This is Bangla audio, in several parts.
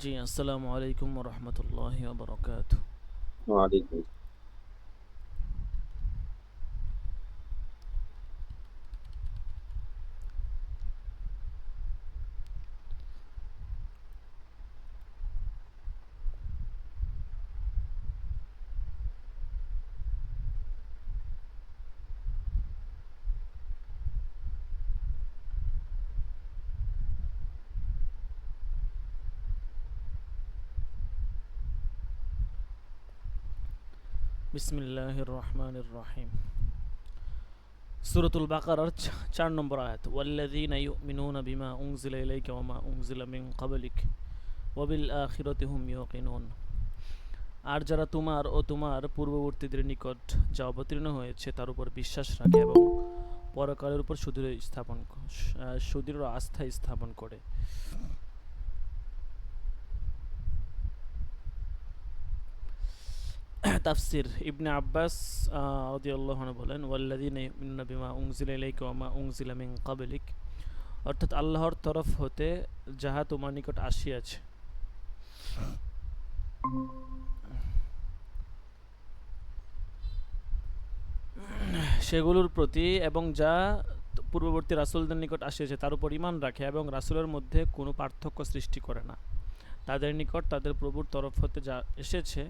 জি, আসসালামু আলাইকুম ওয়া রাহমাতুল্লাহি ওয়া বারাকাতুহু। ওয়ালাইকুম। বিসমিল্লাহির রহমানির রহিম। সূরাতুল বাকারার ৪ নম্বর আয়াত। ওয়াল্লাযীনা ইউমিনুনা বিমা উনজিলা ইলাইকা ওয়া মা উনজিলা মিন ক্বাবলিক ওয়া বিল আখিরাতি হুম ইউকিনুন। আর যারা তোমার ও তোমার পূর্ববর্তীদের নিকট যা অবতীর্ণ হয়েছে তার উপর বিশ্বাস রাখে এবং পরকালের উপর সুদৃঢ় আস্থা স্থাপন করে। তাফসির ইবনে আব্বাস রাদিয়াল্লাহু আনহু বলেন, ওয়াল্লাযীনা ইউমিনুনা বিমা উনজিলা ইলাইকা ওয়া মা উনজিলা মিন ক্বাবলিক, অর্থাৎ আল্লাহর তরফ হতে যাহা তোমার নিকট আসিয়াছে সেগুলোর প্রতি এবং যা পূর্ববর্তী রাসূলদের নিকট আসিয়াছে তার উপর ঈমান রাখে এবং রাসূলের মধ্যে কোনো পার্থক্য সৃষ্টি করে না। তাদের নিকট তাদের প্রভুর তরফ হতে যা এসেছে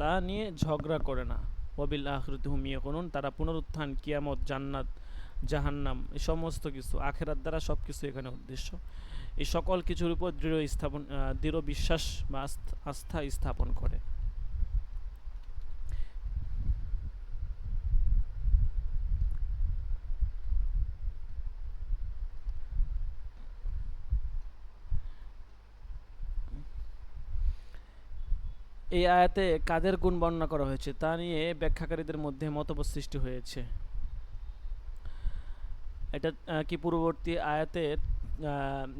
তা নিয়ে ঝগড়া করে না। ওয়াবিল আখিরাতি হুম ইউকিনুন, তারা পুনরুত্থান, কিয়ামত, জান্নাত, জাহান্নাম, এই সমস্ত কিছু, আখেরাত দ্বারা সব কিছু এখানে উদ্দেশ্য, এই সকল কিছুর উপর দৃঢ় বিশ্বাস বা আস্থা স্থাপন করে। এই আয়াতে কাদের গুণ বর্ণনা করা হয়েছে তা নিয়ে ব্যাখ্যাকারীদের মধ্যে মতভেদ সৃষ্টি হয়েছে। এটা কি পূর্ববর্তী আয়াতে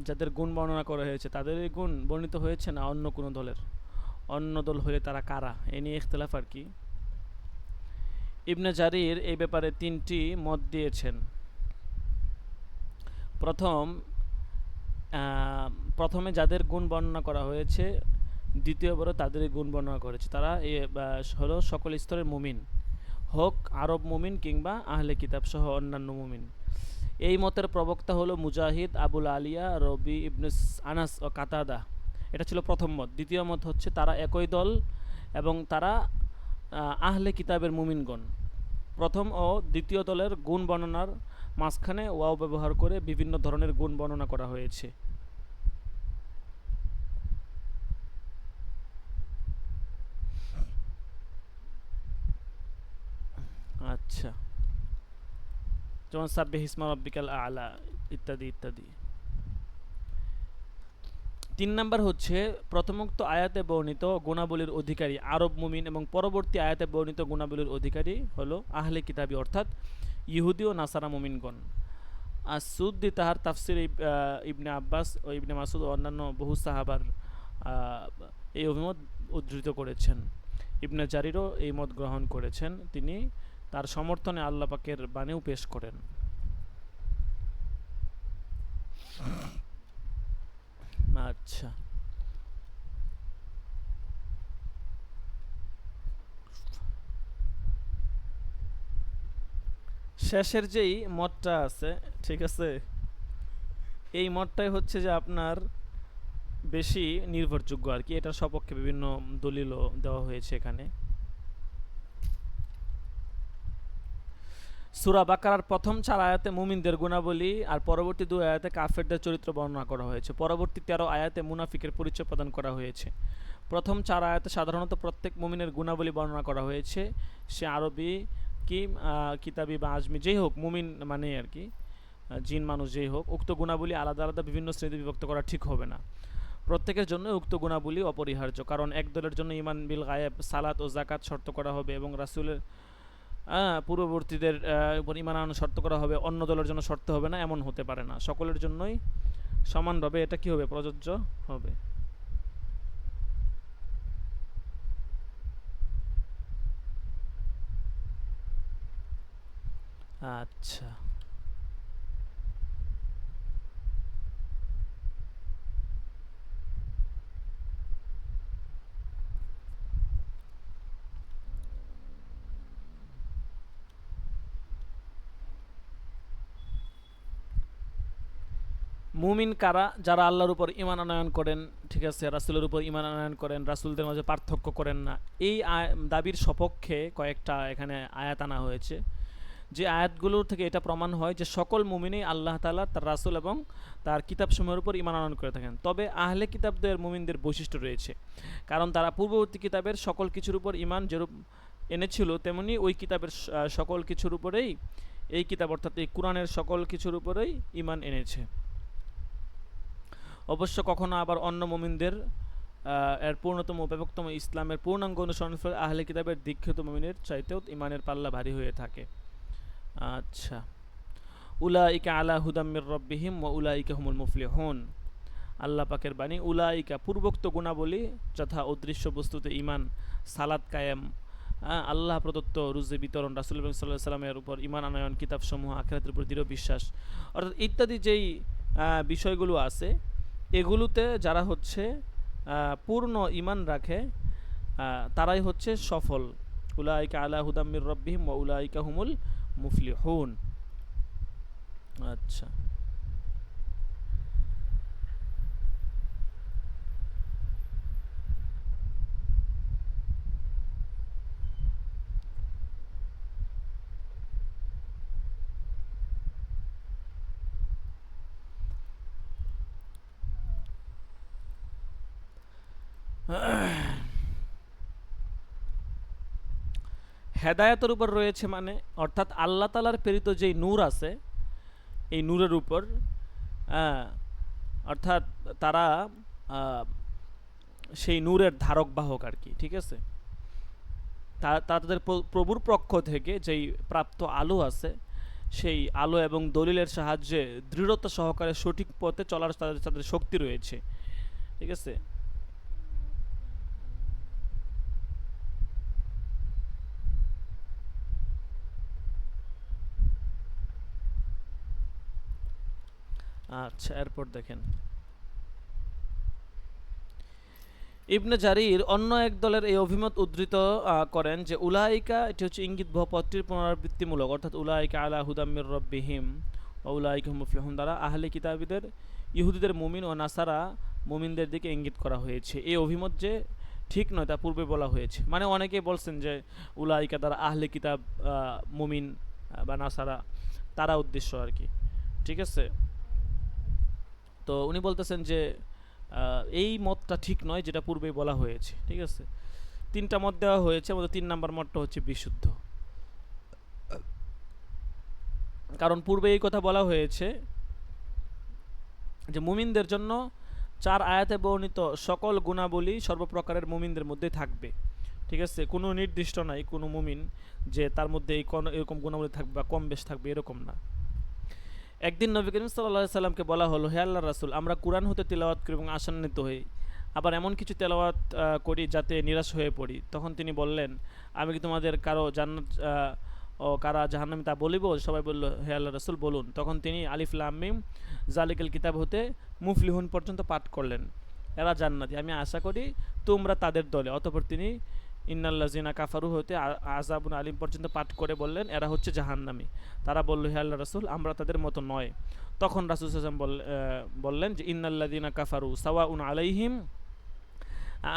যাদের গুণ বর্ণনা করা হয়েছে তাদেরই গুণ বর্ণিত হয়েছে না অন্য কোনো দলের? অন্য দল হলে তারা কারা, এ নিয়ে ইখতিলাফ আর কি। ইবনে জারির এই ব্যাপারে তিনটি মত দিয়েছেন। প্রথম প্রথমে যাদের গুণ বর্ণনা করা হয়েছে দ্বিতীয়বারও তাদের গুণ বর্ণনা করেছে, তারা হলো সকল স্তরের মুমিন, হোক আরব মুমিন কিংবা আহলে কিতাব সহ অন্যান্য মুমিন। এই মতের প্রবক্তা হলো মুজাহিদ, আবুল আলিয়া, রবি ইবনে আনাস ও কাতাদা। এটা ছিল প্রথম মত। দ্বিতীয় মত হচ্ছে তারা একই দল এবং তারা আহলে কিতাবের মুমিনগণ। প্রথম ও দ্বিতীয় দলের গুণ বর্ণনার মাঝখানে ওয়াও ব্যবহার করে বিভিন্ন ধরনের গুণ বর্ণনা করা হয়েছে। আচ্ছা, যেমন সাব্বিহ ইসমা রাব্বিকাল আলা ইত্যাদি ইত্যাদি। ৩ নাম্বার হচ্ছে প্রথমোক্ত আয়াতে বর্ণিত গুণাবলীর অধিকারী আরব মুমিন এবং পরবর্তী আয়াতে বর্ণিত গুণাবলীর অধিকারী হলো আহলে কিতাবী অর্থাৎ ইহুদি ও নাসারা মুমিনগণ। আর সুদ্দি তাহার তাফসির ইবনে আব্বাস ও ইবনে মাসুদ ও অন্যান্য বহু সাহাবার এই অভিমত উদ্ধৃত করেছেন। ইবনে জারিরও এই মত গ্রহণ করেছেন। তিনি তার সমর্থনে আল্লাহ পাকের বাণীও পেশ করেন। আচ্ছা, শেষের যেই মতটা আছে, ঠিক আছে, এই মতটাই হচ্ছে যে আপনার বেশি নির্ভরযোগ্য আর কি। এটার সপক্ষে বিভিন্ন দলিলও দেওয়া হয়েছে এখানে। সূরা বাকারার প্রথম 4 আয়াতে মুমিনদের গুণাবলী আর পরবর্তী 2 আয়াতে কাফেরদের চরিত্র বর্ণনা করা হয়েছে। পরবর্তী 13 আয়াতে মুনাফিকের পরিচয় প্রদান করা হয়েছে। প্রথম 4 আয়াতে সাধারণত প্রত্যেক মুমিনের গুণাবলী বর্ণনা করা হয়েছে। সে আরবি কি কিতাবি বা আজমি যেই হোক, মুমিন মানে আর কি জিন মানুষ যেই হোক, উক্ত গুণাবলী আলাদা আলাদা বিভিন্ন শ্রেণীতে বিভক্ত করা ঠিক হবে না। প্রত্যেকের জন্য উক্ত গুণাবলী অপরিহার্য, কারণ এক দলের জন্য ইমান বিল গায়েব, সালাত ও জাকাত শর্ত করা হবে এবং রাসূলের পূর্ববর্তীদের উপর ইমান আনানো শর্ত করা হবে, অন্য দলের জন্য শর্ত হবে না, এমন হতে পারে না। সকলের জন্যই সমানভাবে এটা কি হবে, প্রযোজ্য হবে। আচ্ছা, মুমিন কারা? যারা আল্লাহর উপর ঈমান আনয়ন করেন, ঠিক আছে, রাসূলের উপর ঈমান আনয়ন করেন, রাসূলদের মাঝে পার্থক্য করেন না। এই দাবির সপক্ষে কয়েকটা এখানে আয়াত আনা হয়েছে, যে আয়াতগুলোর থেকে এটা প্রমাণ হয় যে সকল মুমিনই আল্লাহ তাআলা, তার রাসূল এবং তার কিতাবসমূহের উপর ঈমান আনয়ন করে থাকেন। তবে আহলে কিতাবদের মুমিনদের বৈশিষ্ট্য রয়েছে, কারণ তারা পূর্ববর্তী কিতাবের সকল কিছুর উপর ঈমান যেরূপ এনেছিল, তেমনি ওই কিতাবের সকল কিছুর উপরেই এই কিতাব অর্থাৎ এই কোরআনের সকল কিছুর উপরেই ঈমান এনেছে। অবশ্য কখনো আবার অন্য মুমিনদের এর পূর্ণতম ব্যাপকতম ইসলামের পূর্ণাঙ্গ অনুসরণের ফলে আহলে কিতাবের দীক্ষিত মুমিনের চাইতেও ঈমানের পাল্লা ভারী হয়ে থাকে। আচ্ছা, উলাইকা আলা হুদাম মির রাব্বিহিম ওয়া উলাইকা হুমুল মুফলিহুন। আল্লাহ পাকের বাণী, উলাইকা পূর্বোক্ত গুণাবলী যথা অদৃশ্য বস্তুতে ঈমান, সালাত কায়েম, আল্লাহ প্রদত্ত রুজি বিতরণ, রাসূল সাল্লাল্লাহু আলাইহি সাল্লামের উপর ঈমান আনয়ন, কিতাবসমূহ, আখিরাতের উপর দৃঢ় বিশ্বাস, অর্থাৎ ইত্যাদি যেই বিষয়গুলো আছে, এগুলোতে যারা হচ্ছে পূর্ণ ঈমান রাখে তারাই হচ্ছে সফল। উলাইকা আলা হুদাম মির রাব্বিহিম ওয়া উলাইকা হুমুল মুফলিহুন। আচ্ছা, হেদায়েতের উপর রয়েছে মানে অর্থাৎ আল্লাহ তাআলার প্রেরিত যেই নূর আছে, এই নূরের উপর অর্থাৎ তারা সেই নূরের ধারক বাহক আর কি, ঠিক আছে। তাদের প্রভুর পক্ষ থেকে যেই প্রাপ্ত আলো আছে, সেই আলো এবং দলিলের সাহায্যে দৃঢ়তা সহকারে সঠিক পথে চলার তাদের তাদের শক্তি রয়েছে, ঠিক আছে। আচ্ছা, এরপর দেখেন ইবনে জারির অন্য এক দলের এই অভিমত উদ্ধৃত করেন যে উলাইকা এটি হচ্ছে ইঙ্গিত বহুপদটির পুনরাবৃত্তিমূলক, অর্থাৎ উলাইকা আলা হুদাম মির রাব্বিহিম ওয়া উলাইকা হুমুল মুফলিহুন দ্বারা আহলে কিতাবীদের, ইহুদিদের মুমিন ও নাসারা মুমিনদের দিকে ইঙ্গিত করা হয়েছে। এই অভিমত যে ঠিক নয় তা পূর্বে বলা হয়েছে। মানে অনেকেই বলছেন যে উলাইকা দ্বারা আহলে কিতাব মুমিন বা নাসারা তারা উদ্দেশ্য আর কি, ঠিক আছে। তো উনি বলতেছেন যে এই মতটা ঠিক নয় যেটা পূর্বেই বলা হয়েছে, ঠিক আছে। তিনটা মত দেওয়া হয়েছে, আমাদের 3 নম্বর মতটা হচ্ছে বিশুদ্ধ, কারণ পূর্বে এই কথা বলা হয়েছে যে মুমিনদের জন্য 4 আয়াতে বর্ণিত সকল গুণাবলী সর্বপ্রকারের মুমিনদের মধ্যে থাকবে, ঠিক আছে। কোনো নির্দিষ্ট নাই কোনো মুমিন যে তার মধ্যে এই কোন এরকম গুণাবলী থাকবে বা কম বেশ থাকবে, এরকম না। একদিন নবী করিম সাল্লাল্লাহু আলাইহি সাল্লামকে বলা হলো, হে আল্লাহর রাসূল, আমরা কুরআন হতে তিলাওয়াত করি এবং আশান্বিত হই, আবার এমন কিছু তেলাওয়াত করি যাতে নিরাশ হয়ে পড়ি। তখন তিনি বললেন, আমি কি তোমাদের কারো জান্নাত ও কারা জাহান্নামী তা বলিব? সবাই বলল, হে আল্লাহর রাসূল বলুন। তখন তিনি আলিফ লাম মিম জালিকাল কিতাব হতে মুফলিহুন পর্যন্ত পাঠ করলেন, এরা জান্নাতি, আমি আশা করি তোমরা তাদের দলে। অতঃপর তিনি ইন্নাল্লাযিনা কাফারু হতে আযাবুন আলিম পর্যন্ত পাঠ করে বললেন, এরা হচ্ছে জাহান্নামী। তারা বলল, হে আল্লাহর রাসূল, আমরা তাদের মতো নয়। তখন রাসূল সাল্লাল্লাহু আলাইহি ওয়াসাল্লাম বললেন যে ইন্নাল্লাযিনা কাফারু সাওয়াউন আলাইহিম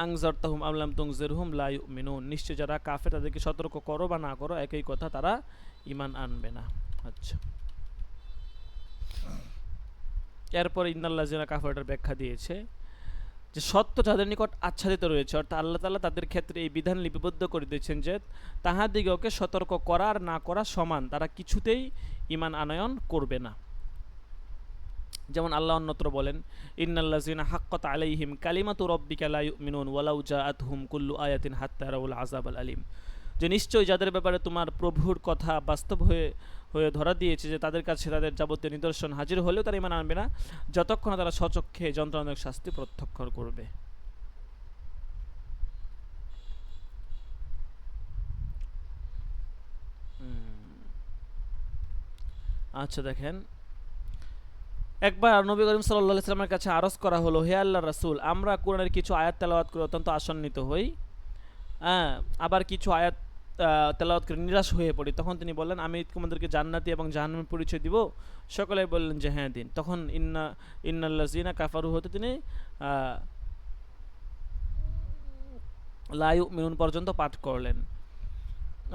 আনজারতাহুম আম লাম তুনজিরহুম লা ইউমিনুন। নিশ্চয় যারা কাফের তাদেরকে সতর্ক করো বা না করো একই কথা, তারা ঈমান আনবে না। আচ্ছা, এরপর ইন্নাল্লাযিনা কাফারটার ব্যাখ্যা দিয়েছে যে সত্য যাদের নিকট আচ্ছাদিত রয়েছে, অর্থাৎ আল্লাহ তাআলা তাদের ক্ষেত্রে এই বিধান লিপিবদ্ধ করে দিয়েছেন যে তাহাদিগকে সতর্ক করা আর না করা সমান, তারা কিছুতেই ঈমান আনয়ন করবে না। যেমন আল্লাহ অন্যত্র বলেন, ইন্নাল্লাযিনা হাক্কাত আলাইহিম কালিমাতু রাব্বিকা লা ইউমিনুন ওয়ালাউ জাআতহুম কুল্লু আয়াতিন হাত্তা ইয়ারাউল আযাবাল আলিম। যে নিশ্চয়ই যাদের ব্যাপারে তোমার প্রভুর কথা বাস্তব হয়ে ধরা দিয়েছে যে তাদের কাছে তাদের যাবতীয় নিদর্শন হাজির হলেও তারা ঈমান আনবে না যতক্ষণ তারা স্বচক্ষে যন্ত্রণাদায়ক শাস্তি প্রত্যক্ষ করবে। আচ্ছা, দেখেন একবার নবী করিম সাল্লাল্লাহু আলাইহি ওয়াসাল্লামের কাছে আরজ করা হলো, হে আল্লাহর রাসূল, আমরা কোরআনের কিছু আয়াত তেলাওয়াত করে অত্যন্ত আশান্বিত হই, আবার কিছু আয়াত তেলাওয়াত করে নিরাশ হয়ে পড়ি, তখন তিনি বললেন, আমি তোমাদেরকে জান্নাতি এবং জাহান্নামের পরিচয় দিব? সকলে বললেন যে হ্যাঁ দিন। তখন ইন্নাল্লাযিনা কাফারু হতে তিনি লা ইউমিনুন পর্যন্ত পাঠ করলেন,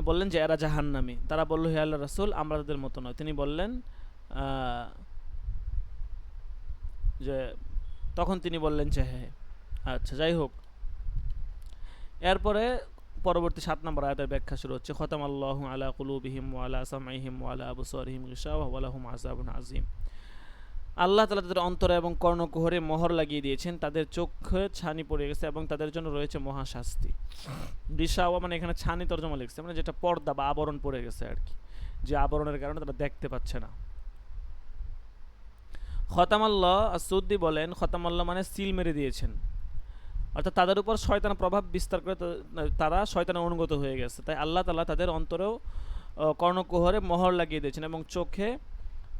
বললেন যে এরা জাহান্নামী। তারা বলল, হে আল্লাহর রাসূল, আমরা তাদের মতো নয়। তিনি বললেন যে তখন তিনি বললেন যে হ্যাঁ। আচ্ছা, যাই হোক, এরপরে পরবর্তী 7 নম্বর আয়াতের ব্যাখ্যা শুরু হচ্ছে। খতামাল্লাহু আলা কুলুবিহিম ওয়া আলা সামঈহিম ওয়া আলা আবসারিহিম গিশাওয়া ওয়া লাহুম আযাবুন আযীম। আল্লাহ তাআলা তাদের অন্তরে এবং কর্ণকুহরে মোহর লাগিয়ে দিয়েছেন, তাদের চোখে ছানি পড়ে গেছে এবং তাদের জন্য রয়েছে মহাশাস্তি। গিশাওয়া মানে এখানে ছানি তরজমা লিখছে, মানে যেটা পর্দা বা আবরণ পড়ে গেছে আর কি, যে আবরণের কারণে তারা দেখতে পাচ্ছে না। খতামাল্লাহ আসুদ্দি বলেন, খতামাল্লাহ মানে সিল মেরে দিয়েছেন, অর্থাৎ তাদের উপর শয়তান প্রভাব বিস্তার করে তারা শয়তানের অনুগত হয়ে গেছে। তাই আল্লাহ তাআলা তাদের অন্তরেও কর্ণকুহরে মোহর লাগিয়ে দিয়েছেন এবং চোখে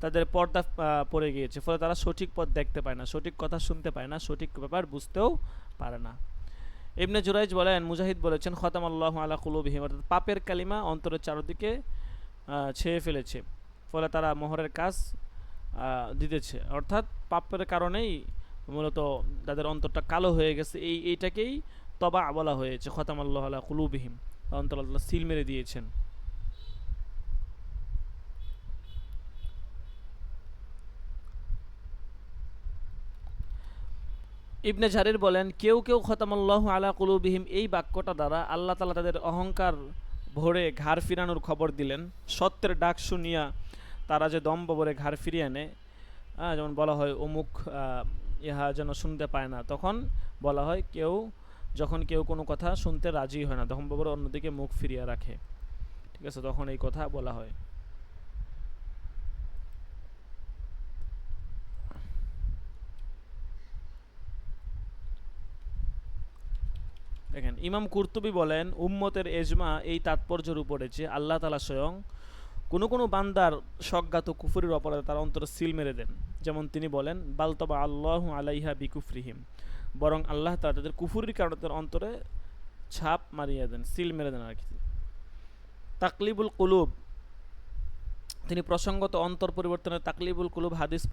তাদের পর্দা পড়ে গিয়েছে, ফলে তারা সঠিক পথ দেখতে পায় না, সঠিক কথা শুনতে পায় না, সঠিক ব্যাপার বুঝতেও পারে না। ইবনে জুরাইজ বলেন, মুজাহিদ বলেছেন, খতামাল্লাহু আলা কুলুবিহিম, অর্থাৎ পাপের কালিমা অন্তরের চারদিকে ছেয়ে ফেলেছে, ফলে তারা মোহরের কাজ দিতেছে, অর্থাৎ পাপের কারণেই মূলত তাদের অন্তরটা কালো হয়ে গেছে। এইটাকেই তবা বলা হয়েছে, খতামাল্লাহু আলা কুলুবিহিম, অন্তর আল্লাহ সিল মেরে দিয়েছেন। ইবনে জারির বলেন, কেউ কেউ খতামাল্লাহু আলা কুলুবিহিম এই বাক্যটা দ্বারা আল্লাহ তাআলা তাদের অহংকার ভরে ঘাড় ফিরানোর খবর দিলেন। সত্যের ডাক শুনিয়া তারা যে দম্ভ ভরে ঘাড় ফিরিয়ে আনে, যেমন বলা হয় অমুক ইহা যেন শুনতে পায় না, তখন বলা হয় যখন কেউ কোনো কথা শুনতে রাজি হয় না, দম্ভ ভরে অন্যদিকে মুখ ফিরিয়ে রাখে, ঠিক আছে, তখন এই কথা বলা হয়। দেখেন, ইমাম কুরতুবী বলেন, উম্মতের এজমা এই তাৎপর্যের উপরে যে আল্লাহ তাআলা স্বয়ং কোনো কোনো বান্দার স্বজ্ঞাত কুফরির অপরাধে তার অন্তরে সিল মেরে দেন। যেমন তিনি বলেন, বালতবা আল্লাহু আলাইহা বিকুফরিহিম, বরং আল্লাহ তাআলা তাদের কুফরির কারণে তাদের অন্তরে ছাপ মারিয়ে দেন, সিল মেরে দেন আর কি। তাকলিবুল কুলুব, তিনি প্রসঙ্গত অন্তর পরিবর্তনের তাকলিবুল কুলুব হাদিস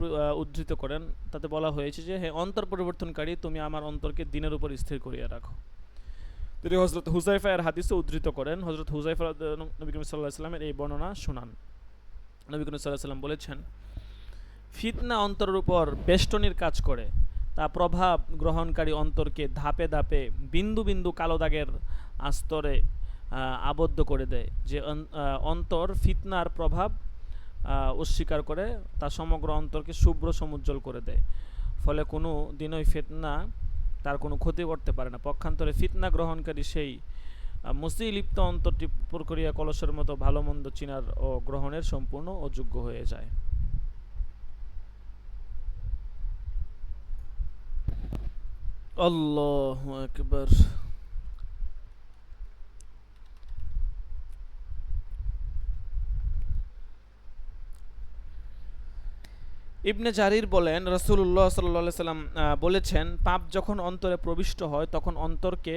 উদ্ধৃত করেন। তাতে বলা হয়েছে যে, হে অন্তর পরিবর্তনকারী, তুমি আমার অন্তরকে দিনের উপর স্থির করিয়া রাখো। তিনি হযরত হুযায়ফা এর হাদিসে উদ্ধৃত করেন। হযরত হুযায়ফা নবী করিম সাল্লাল্লাহু আলাইহি ওয়াসাল্লামের এই বর্ণনা শোনান। নবী করিম সাল্লাল্লাহু আলাইহি ওয়াসাল্লাম বলেছেন, ফিতনা অন্তরের উপর বেষ্টনীর কাজ করে, তা প্রভাব গ্রহণকারী অন্তরকে ধাপে ধাপে বিন্দু বিন্দু কালো দাগের আস্তরে আবদ্ধ করে দেয়। যে অন্তর ফিতনার প্রভাব অস্বীকার করে, তা সমগ্র অন্তরকে শুভ্র সমুজ্জ্বল করে দেয়, ফলে কোনো দিনই ফিতনা তার কোনো ক্ষতি করতে পারে না। পক্ষান্তরে ফিতনা গ্রহণকারী সেই মসি লিপ্ত অন্তরটি প্রক্রিয়া কলসের মতো ভালো মন্দ চিনার ও গ্রহণের সম্পূর্ণ অযোগ্য হয়ে যায়। আল্লাহু আকবার। ইবনে জারির বলেন, রাসূলুল্লাহ সাল্লাল্লাহু আলাইহি সাল্লাম বলেছেন, পাপ যখন অন্তরে প্রবিষ্ট হয় তখন অন্তরকে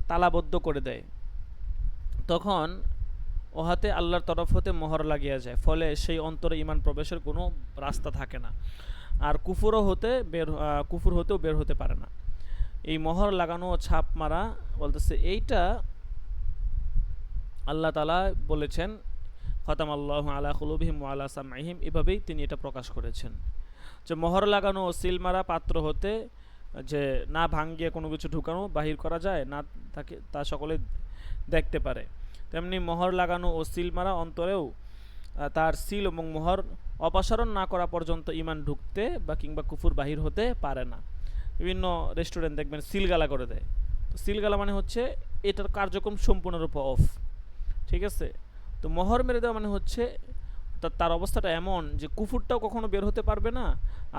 তালাবদ্ধ করে দেয়, তখন ওহাতে আল্লাহর তরফ হতে মোহর লাগিয়া যায়, ফলে সেই অন্তরে ঈমান প্রবেশের কোনো রাস্তা থাকে না, আর কুফর হতেও বের হতে পারে না। এই মোহর লাগানো ও ছাপ মারা বলতেছে, এইটা আল্লাহ তাআলা বলেছেন, খতামাল্লাহু আলা কুলুবিহিম ওয়া আলা সামঈহিম, এভাবেই তিনি এটা প্রকাশ করেছেন যে মোহর লাগানো ও সিল মারা পাত্র হতে যে না ভাঙ্গিয়ে কোনো কিছু ঢুকানো বাহির করা যায় না, তাকে তা সকলে দেখতে পারে, তেমনি মোহর লাগানো ও সিল মারা অন্তরেও তার সিল এবং মোহর অপসারণ না করা পর্যন্ত ঈমান ঢুকতে বা কিংবা কুফর বাহির হতে পারে না। বিভিন্ন রেস্টুরেন্ট দেখবেন সিলগালা করে দেয়, তো সিলগালা মানে হচ্ছে এটার কার্যক্রম সম্পূর্ণরূপে অফ, ঠিক আছে। তো মোহর মেরে দেওয়া মানে হচ্ছে তার অবস্থাটা এমন যে কুফুরটাও কখনো বের হতে পারবে না,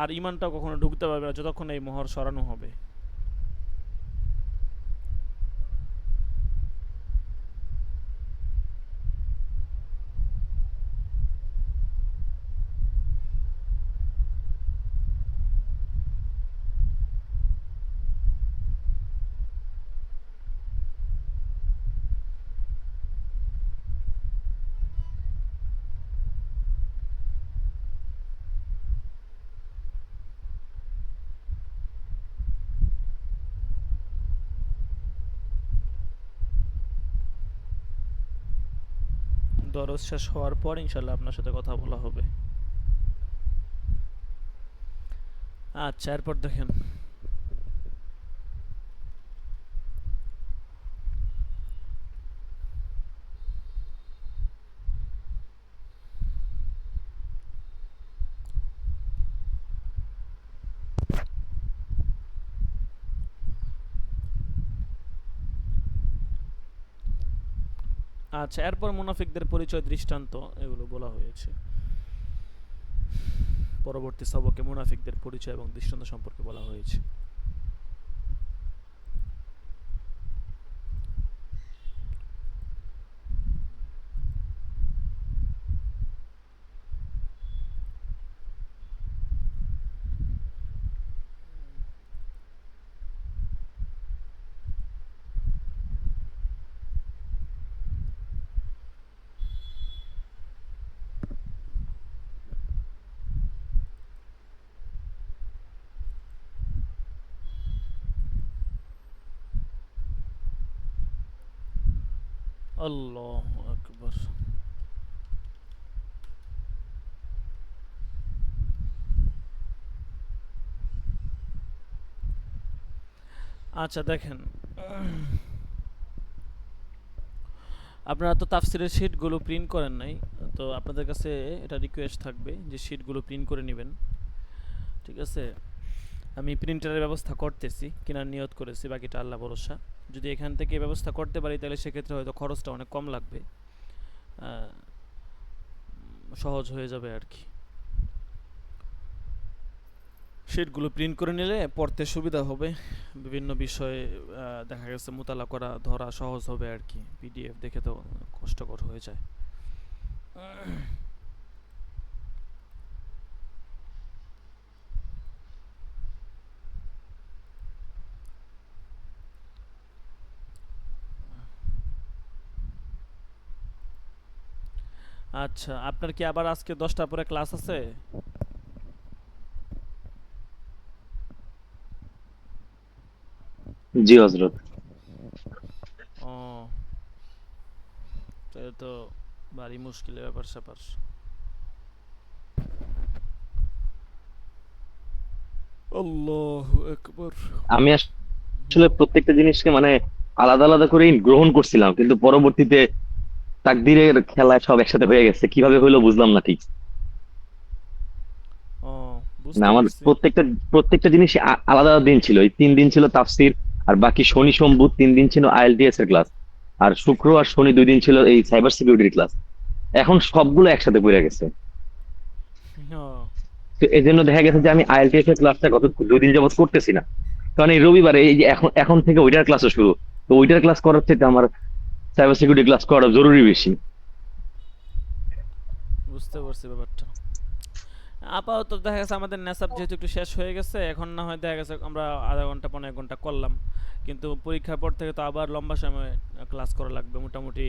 আর ঈমানটাও কখনো ঢুকতে পারবে না যতক্ষণ এই মোহর সরানো হবে। দরস শেষ হওয়ার পর ইনশাল্লাহ আপনার সাথে কথা বলা হবে। আচ্ছা, এরপর দেখেন। আচ্ছা, এরপর মুনাফিকদের পরিচয়, দৃষ্টান্ত এগুলো বলা হয়েছে। পরবর্তী সবকে মুনাফিকদের পরিচয় এবং দৃষ্টান্ত সম্পর্কে বলা হয়েছে। আল্লাহু আকবার। আচ্ছা দেখেন, আপনারা তো তাফসিরের শিটগুলো প্রিন্ট করেন নাই, তো আপনাদের কাছে এটা রিকোয়েস্ট থাকবে যে শিটগুলো প্রিন্ট করে নেবেন, ঠিক আছে? আমি প্রিন্টারের ব্যবস্থা করতেছি, কেনার নিয়ত করেছি, বাকিটা আল্লাহ ভরসা। যদি এখান থেকে ব্যবস্থা করতে পারি তাহলে সেক্ষেত্রে হয়তো খরচটা অনেক কম লাগবে, সহজ হয়ে যাবে আর কি। শিটগুলো প্রিন্ট করে নিলে পড়তে সুবিধা হবে, বিভিন্ন বিষয়ে দেখা গেছে মোতালা করা ধরা সহজ হবে আর কি। পিডিএফ দেখে তো কষ্টকর হয়ে যায়। আচ্ছা, আপনার কি আবার আজকে 10টার পরে ক্লাস আছে? জি হজরত। ও, তাহলে তো ভারী মুশকিলের ব্যাপার স্যাপার। আল্লাহু আকবার। আমি আসলে প্রত্যেকটা জিনিসকে মানে আলাদা আলাদা করেই গ্রহণ করছিলাম, কিন্তু পরবর্তীতে তাকদীরের খেলায় সব একসাথে হয়ে গেছে, কিভাবে হইলো বুঝলাম না ঠিক। ও, না, বুঝতে আমার পারছি। প্রত্যেকটা প্রত্যেকটা জিনিস আলাদা আলাদা দিন ছিল। এই 3 দিন ছিল তাফসির, আর বাকি শনি সোম বুধ 3 দিন ছিল আইএলটিএস এর ক্লাস, আর শুক্র আর শনি 2 দিন ছিল এই সাইবার সিকিউরিটির ক্লাস। এখন সবগুলো একসাথে পড়ে গেছে। ও, তো এই জন্য দেখা গেছে যে আমি আইএলটিএস এর ক্লাসটা গত 2 দিন যাবত করতেছি না, কারণ এই রবিবারে এই যে এখন এখন থেকে ওইটার ক্লাসও শুরু। তো ওইটার ক্লাস করার থেকে আমার সাইবার সিকিউরিটি ক্লাস করা জরুরি বেশি। বুঝতে পারছি ব্যাপারটা। আপাতত দেখা গেছে আমাদের নেশাব যেহেতু একটু শেষ হয়ে গেছে, এখন না হয় দেখা গেছে আমরা আধা ঘন্টা 1.5 ঘন্টা করলাম, কিন্তু পরীক্ষার পর থেকে তো আবার লম্বা সময় ক্লাস করা লাগবে মোটামুটি,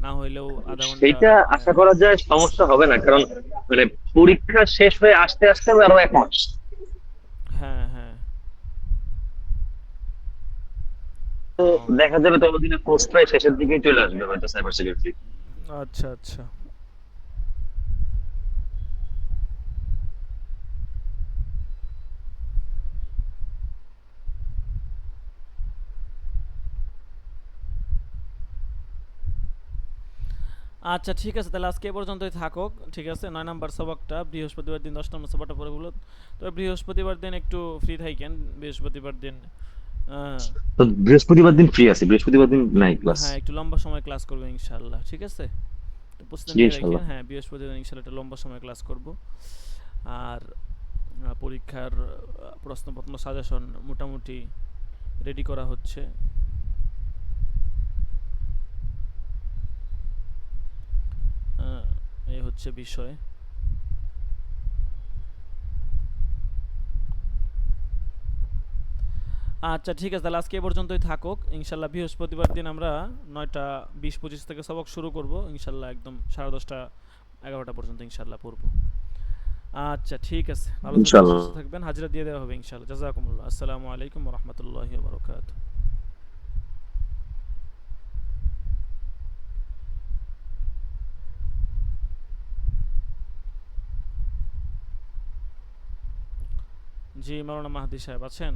না হইলেও আধা ঘন্টা। সেইটা আশা করা যায় সমস্যা হবে না, কারণ মানে পরীক্ষা শেষ হয়ে আসতে আসতে আরো 1 মাস। হ্যাঁ হ্যাঁ। তো ও, দেখা যাবে ততদিনে কোর্স প্রায় শেষের দিকেই চলে আসবে হয়তো সাইবার সিকিউরিটি। আচ্ছা আচ্ছা। আচ্ছা ঠিক আছে, তাহলে আজকে এ পর্যন্তই থাকুক, ঠিক আছে? 9 নম্বর সবকটা বৃহস্পতিবার দিন 10 নম্বর সবকটা পরে বলো। তবে বৃহস্পতিবার দিন একটু ফ্রি থাকেন, বৃহস্পতিবার দিন আহ, তো বৃহস্পতিবার দিন ফ্রি আছে, বৃহস্পতিবার দিন নাই ক্লাস। হ্যাঁ একটু লম্বা সময় ক্লাস করবো ইনশাল্লাহ, ঠিক আছে? তো প্রস্তুতি জি নিয়ে রাখেন, ইনশাল্লাহ। হ্যাঁ বৃহস্পতিবার ইনশাল্লাহ একটা লম্বা সময় ক্লাস করব। আর পরীক্ষার প্রশ্নপত্র সাজেশন মোটামুটি রেডি করা হচ্ছে। আহ, এই হচ্ছে বিষয়। আচ্ছা ঠিক আছে, তাহলে আজকে এ পর্যন্তই থাকুক ইনশাল্লাহ। বৃহস্পতিবার দিন আমরা 9টা 20-25 থেকে সবক শুরু করব ইনশাল্লাহ, একদম 10:30 11টা পর্যন্ত ইনশাল্লাহ পড়বো। আচ্ছা ঠিক আছে, ভালো থাকবেন, ইনশাল্লাহ। সুস্থ থাকবেন, হাজিরা দিয়ে দেওয়া হবে ইনশাল্লাহ। জাযাকুমুল্লাহ, আসসালামু আলাইকুম রহমতুল্লাহি ওয়া বারাকাতুহু। জি মাওলানা মাহদি সাহেব আছেন?